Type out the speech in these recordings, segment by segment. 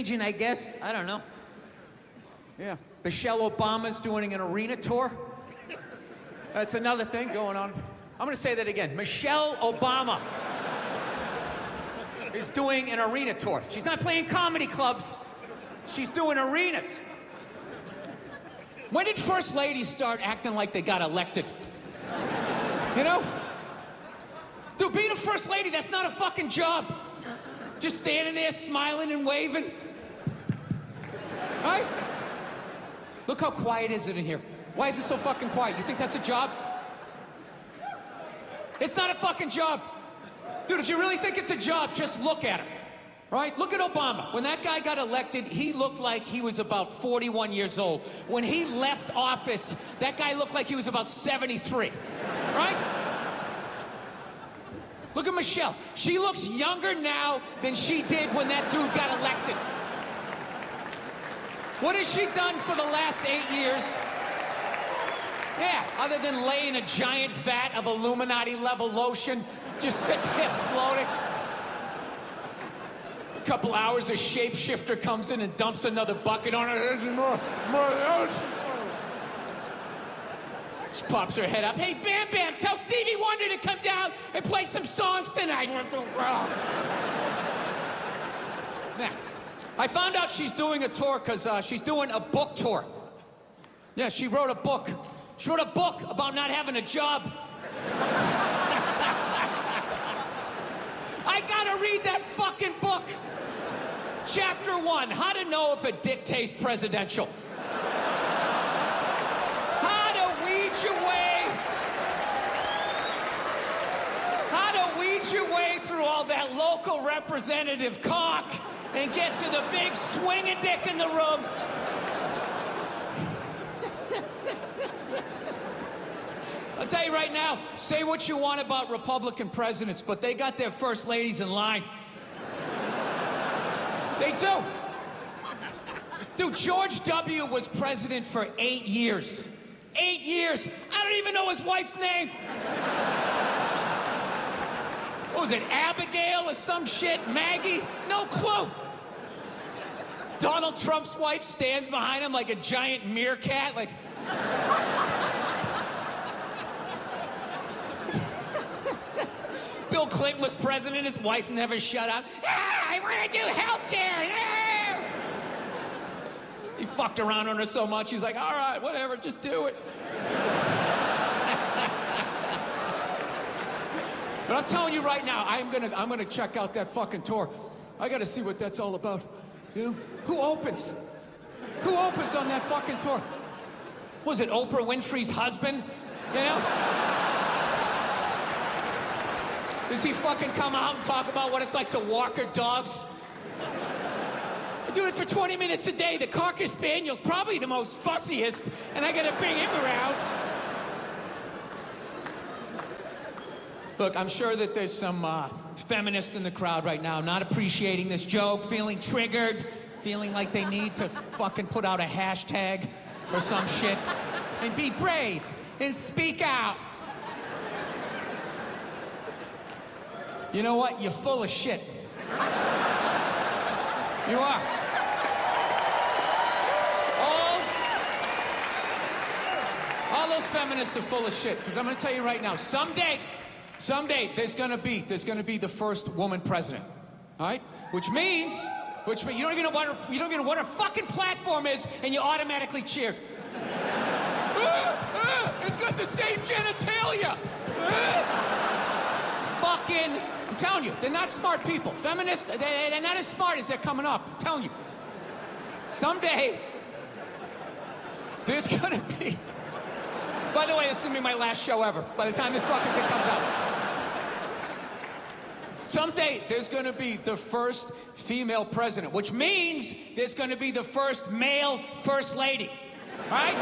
agent, I guess. I don't know. Yeah. Michelle Obama's doing an arena tour. That's another thing going on. I'm gonna say that again. Michelle Obama is doing an arena tour. She's not playing comedy clubs. She's doing arenas. When did first ladies start acting like they got elected? You know? Dude, being a first lady, that's not a fucking job. Just standing there smiling and waving. Right? Look how quiet is it in here. Why is it so fucking quiet? You think that's a job? It's not a fucking job. Dude, if you really think it's a job, just look at him. Right? Look at Obama. When that guy got elected, he looked like he was about 41 years old. When he left office, that guy looked like he was about 73. Right? Look at Michelle. She looks younger now than she did when that dude got elected. What has she done for the last 8 years? Yeah, other than lay in a giant vat of Illuminati-level lotion, just sitting there floating. A couple hours, a shapeshifter comes in and dumps another bucket on her. She pops her head up. Hey, Bam Bam, tell Stevie Wonder to come down and play some songs tonight. Now, I found out she's doing a tour because she's doing a book tour. Yeah, she wrote a book. She wrote a book about not having a job. I gotta read that fucking book. Chapter 1, how to know if a dick tastes presidential. How to weed your way through all that local representative cock and get to the big swinging dick in the room. I'll tell you right now, say what you want about Republican presidents, but they got their first ladies in line. They do. Dude, George W. was president for 8 years. 8 years. I don't even know his wife's name. What was it, Abigail or some shit? Maggie? No clue. Donald Trump's wife stands behind him like a giant meerkat, like... Bill Clinton was president, his wife never shut up. Ah, I want to do healthcare. Ah! He fucked around on her so much, he's like, all right, whatever, just do it. But I'm telling you right now, I'm gonna check out that fucking tour. I gotta see what that's all about. You know? Who opens? Who opens on that fucking tour? Was it Oprah Winfrey's husband? You know? Does he fucking come out and talk about what it's like to walk her dogs? I do it for 20 minutes a day. The Cocker Spaniel's probably the most fussiest, and I gotta bring him around. Look, I'm sure that there's some feminists in the crowd right now not appreciating this joke, feeling triggered, feeling like they need to fucking put out a hashtag or some shit and be brave and speak out. You know what? You're full of shit. You are. All those feminists are full of shit. Because I'm going to tell you right now, someday there's going to be the first woman president. All right? Which means you don't even know what her fucking platform is, and you automatically cheer. It's got the same genitalia. Fucking. I'm telling you, they're not smart people. Feminists, they're not as smart as they're coming off. I'm telling you. Someday, there's gonna be... By the way, this is gonna be my last show ever, by the time this fucking thing comes out. Someday, there's gonna be the first female president, which means there's gonna be the first male first lady. Right?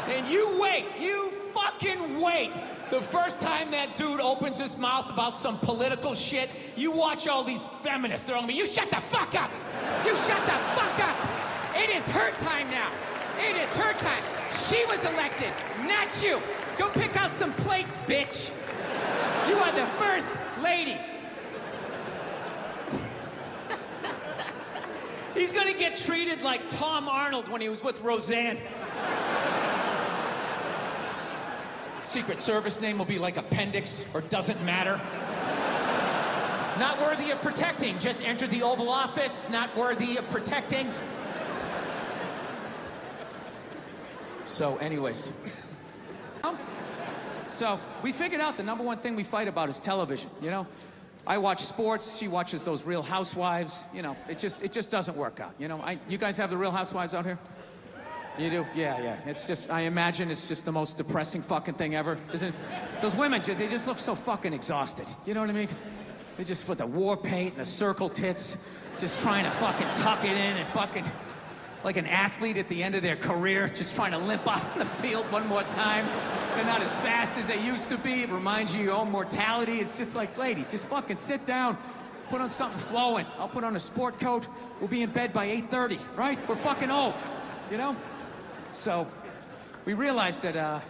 And you wait. You fucking wait. The first time that dude opens his mouth about some political shit, you watch all these feminists. They're all gonna be, you shut the fuck up! You shut the fuck up! It is her time now. It is her time. She was elected, not you. Go pick out some plates, bitch. You are the first lady. He's gonna get treated like Tom Arnold when he was with Roseanne. Secret Service name will be like Appendix or Doesn't Matter. Not worthy of protecting. Just entered the Oval Office. Not worthy of protecting. So, anyways. So, we figured out the number one thing we fight about is television, you know? I watch sports, she watches those Real Housewives, you know, it just doesn't work out, you know? You guys have the Real Housewives out here? You do? Yeah. It's just, I imagine it's just the most depressing fucking thing ever. Isn't it? Those women, they just look so fucking exhausted, you know what I mean? They just put the war paint and the circle tits, just trying to fucking tuck it in and fucking, like an athlete at the end of their career, just trying to limp out on the field one more time. They're not as fast as they used to be. It reminds you of your own mortality. It's just like, ladies, just fucking sit down, put on something flowing. I'll put on a sport coat. We'll be in bed by 8:30, right? We're fucking old, you know? So we realized that, I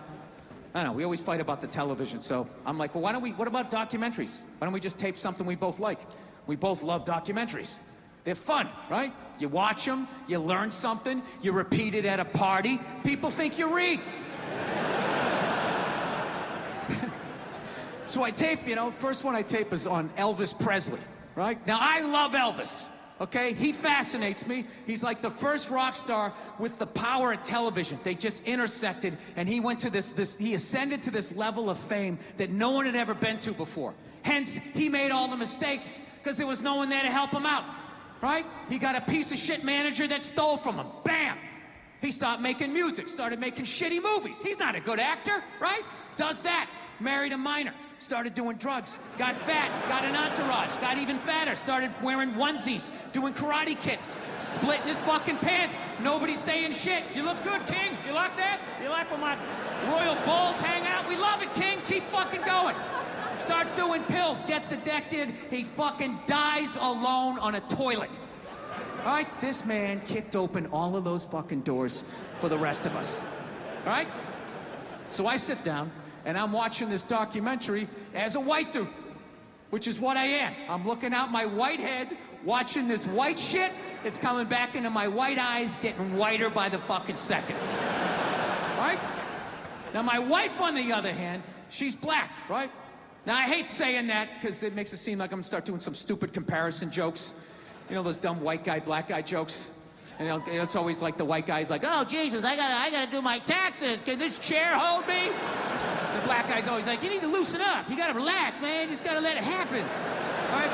don't know, we always fight about the television. So I'm like, well, what about documentaries? Why don't we just tape something we both like? We both love documentaries. They're fun, right? You watch them, you learn something, you repeat it at a party, people think you read. So I tape, you know, first one I tape is on Elvis Presley, right? Now, I love Elvis, okay? He fascinates me. He's like the first rock star with the power of television. They just intersected, and he went to he ascended to this level of fame that no one had ever been to before. Hence, he made all the mistakes because there was no one there to help him out, right? He got a piece of shit manager that stole from him. Bam! He stopped making music, started making shitty movies. He's not a good actor, right? Does that. Married a minor. Started doing drugs, got fat, got an entourage, got even fatter, started wearing onesies, doing karate kicks, splitting his fucking pants. Nobody's saying shit. You look good, King. You like that? You like when my royal bulls hang out? We love it, King. Keep fucking going. Starts doing pills, gets addicted. He fucking dies alone on a toilet. All right? This man kicked open all of those fucking doors for the rest of us. All right? So I sit down, and I'm watching this documentary as a white dude, which is what I am. I'm looking out my white head, watching this white shit. It's coming back into my white eyes, getting whiter by the fucking second. Right? Now, my wife, on the other hand, she's black, right? Now, I hate saying that because it makes it seem like I'm gonna start doing some stupid comparison jokes. You know, those dumb white guy, black guy jokes? And it's always like the white guy's like, oh, Jesus, I gotta do my taxes. Can this chair hold me? The black guy's always like, you need to loosen up. You gotta relax, man. You just gotta let it happen. Right?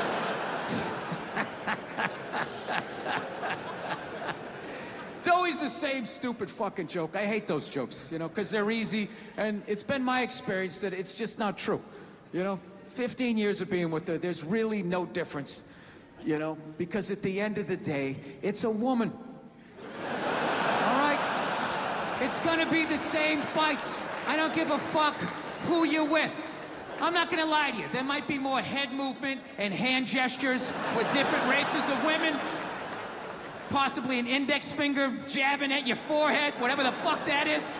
It's always the same stupid fucking joke. I hate those jokes, you know, because they're easy. And it's been my experience that it's just not true. You know, 15 years of being with her, there's really no difference. You know, because at the end of the day, it's a woman. All right? It's gonna be the same fights. I don't give a fuck who you're with. I'm not gonna lie to you. There might be more head movement and hand gestures with different races of women. Possibly an index finger jabbing at your forehead, whatever the fuck that is.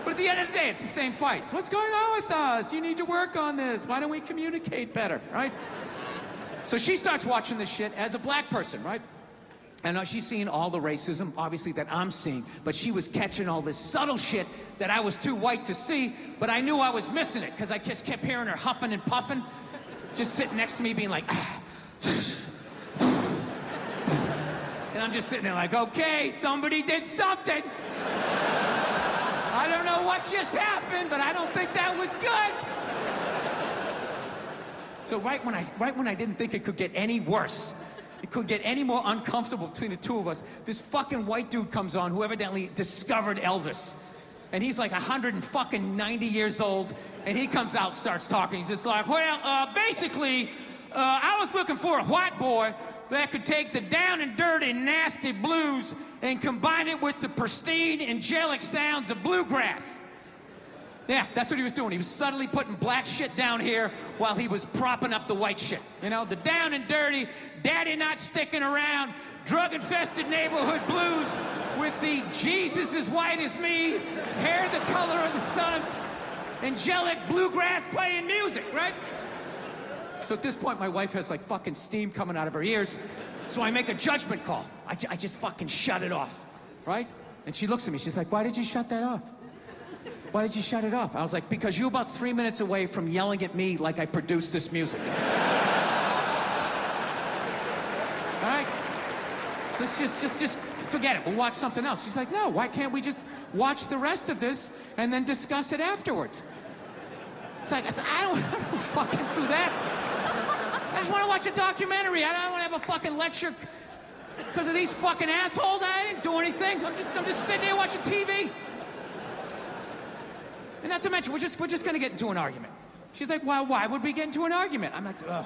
But at the end of the day, it's the same fights. What's going on with us? You need to work on this. Why don't we communicate better, right? So she starts watching this shit as a black person, right? And she's seeing all the racism, obviously, that I'm seeing. But she was catching all this subtle shit that I was too white to see, but I knew I was missing it, because I just kept hearing her huffing and puffing, just sitting next to me being like, and I'm just sitting there like, okay, somebody did something. I don't know what just happened, but I don't think that was good. So right when I didn't think it could get any worse, it could get any more uncomfortable between the two of us, this fucking white dude comes on who evidently discovered Elvis. And he's like 190 years old, and he comes out, starts talking. He's just like, well, basically, I was looking for a white boy that could take the down and dirty, nasty blues and combine it with the pristine, angelic sounds of bluegrass. Yeah, that's what he was doing. He was subtly putting black shit down here while he was propping up the white shit. You know, the down and dirty, daddy not sticking around, drug-infested neighborhood blues with the Jesus as white as me, hair the color of the sun, angelic bluegrass playing music, right? So at this point, my wife has like fucking steam coming out of her ears. So I make a judgment call. I just fucking shut it off, right? And she looks at me, she's like, why did you shut that off? Why did you shut it off? I was like, because you're about 3 minutes away from yelling at me like I produced this music. All right? Let's just forget it. We'll watch something else. She's like, no, why can't we just watch the rest of this and then discuss it afterwards? It's like, I don't fucking do that. I just want to watch a documentary. I don't want to have a fucking lecture because of these fucking assholes. I didn't do anything. I'm just sitting here watching TV. And not to mention, we're just gonna get into an argument. She's like, well, why would we get into an argument? I'm like, ugh.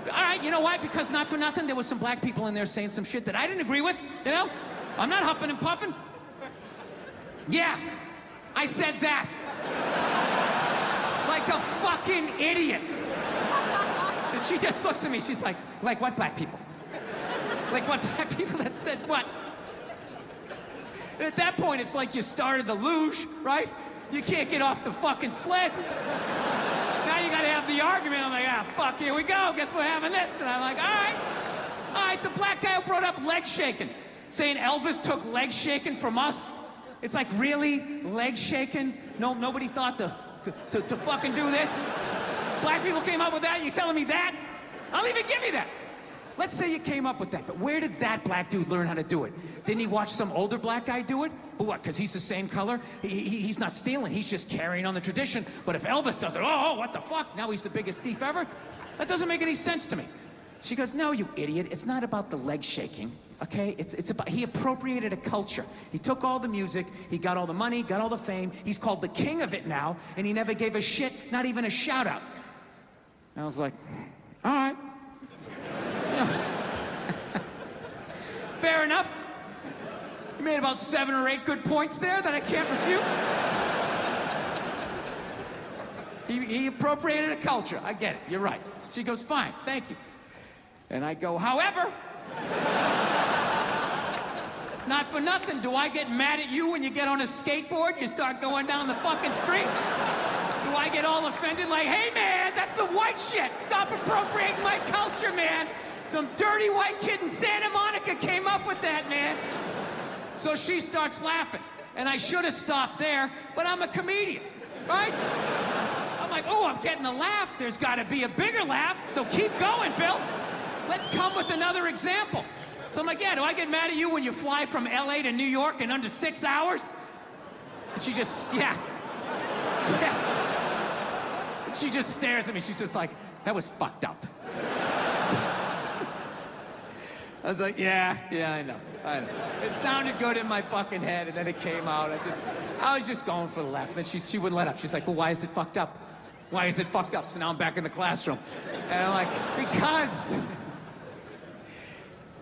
All right, you know why? Because not for nothing, there was some black people in there saying some shit that I didn't agree with, you know? I'm not huffing and puffing. Yeah, I said that. Like a fucking idiot. She just looks at me, she's like what black people? Like what black people that said what? And at that point, it's like you started the luge, right? You can't get off the fucking sled. Now you gotta have the argument. I'm like, ah, fuck, here we go. Guess we're having this. And I'm like, all right, the black guy who brought up leg shaking, saying Elvis took leg shaking from us. It's like, really? Leg shaking? No, nobody thought to fucking do this? Black people came up with that? You telling me that? I'll even give you that. Let's say you came up with that, but where did that black dude learn how to do it? Didn't he watch some older black guy do it? But what, because he's the same color? He's not stealing, he's just carrying on the tradition. But if Elvis does it, oh, what the fuck? Now he's the biggest thief ever? That doesn't make any sense to me. She goes, no, you idiot, it's not about the leg shaking, okay? It's about, he appropriated a culture. He took all the music, he got all the money, got all the fame, he's called the king of it now, and he never gave a shit, not even a shout out. I was like, all right. You know, fair enough. You made about 7 or 8 good points there that I can't refute. He appropriated a culture. I get it. You're right. She goes, fine, thank you. And I go, however, not for nothing, do I get mad at you when you get on a skateboard and you start going down the fucking street? Do I get all offended like, hey man, that's some white shit. Stop appropriating my culture, man. Some dirty white kid in Santa Monica came up with that, man. So she starts laughing. And I should have stopped there, but I'm a comedian, right? I'm like, oh, I'm getting a laugh. There's got to be a bigger laugh, so keep going, Bill. Let's come with another example. So I'm like, yeah, do I get mad at you when you fly from LA to New York in under 6 hours? And she just, yeah. She just stares at me. She's just like, that was fucked up. I was like, yeah, I know. It sounded good in my fucking head, and then it came out. I was just going for the laugh. And then she wouldn't let up. She's like, well, why is it fucked up? Why is it fucked up? So now I'm back in the classroom. And I'm like, because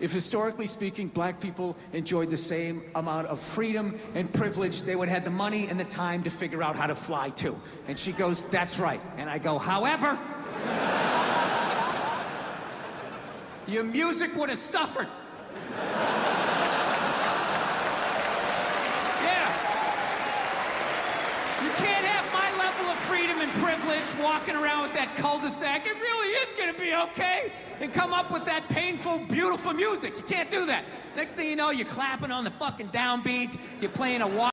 if historically speaking, black people enjoyed the same amount of freedom and privilege, they would have had the money and the time to figure out how to fly too. And she goes, that's right. And I go, however, your music would have suffered. Yeah. You can't have my level of freedom and privilege walking around with that cul-de-sac. It really is gonna be okay. And come up with that painful, beautiful music. You can't do that. Next thing you know, you're clapping on the fucking downbeat. You're playing a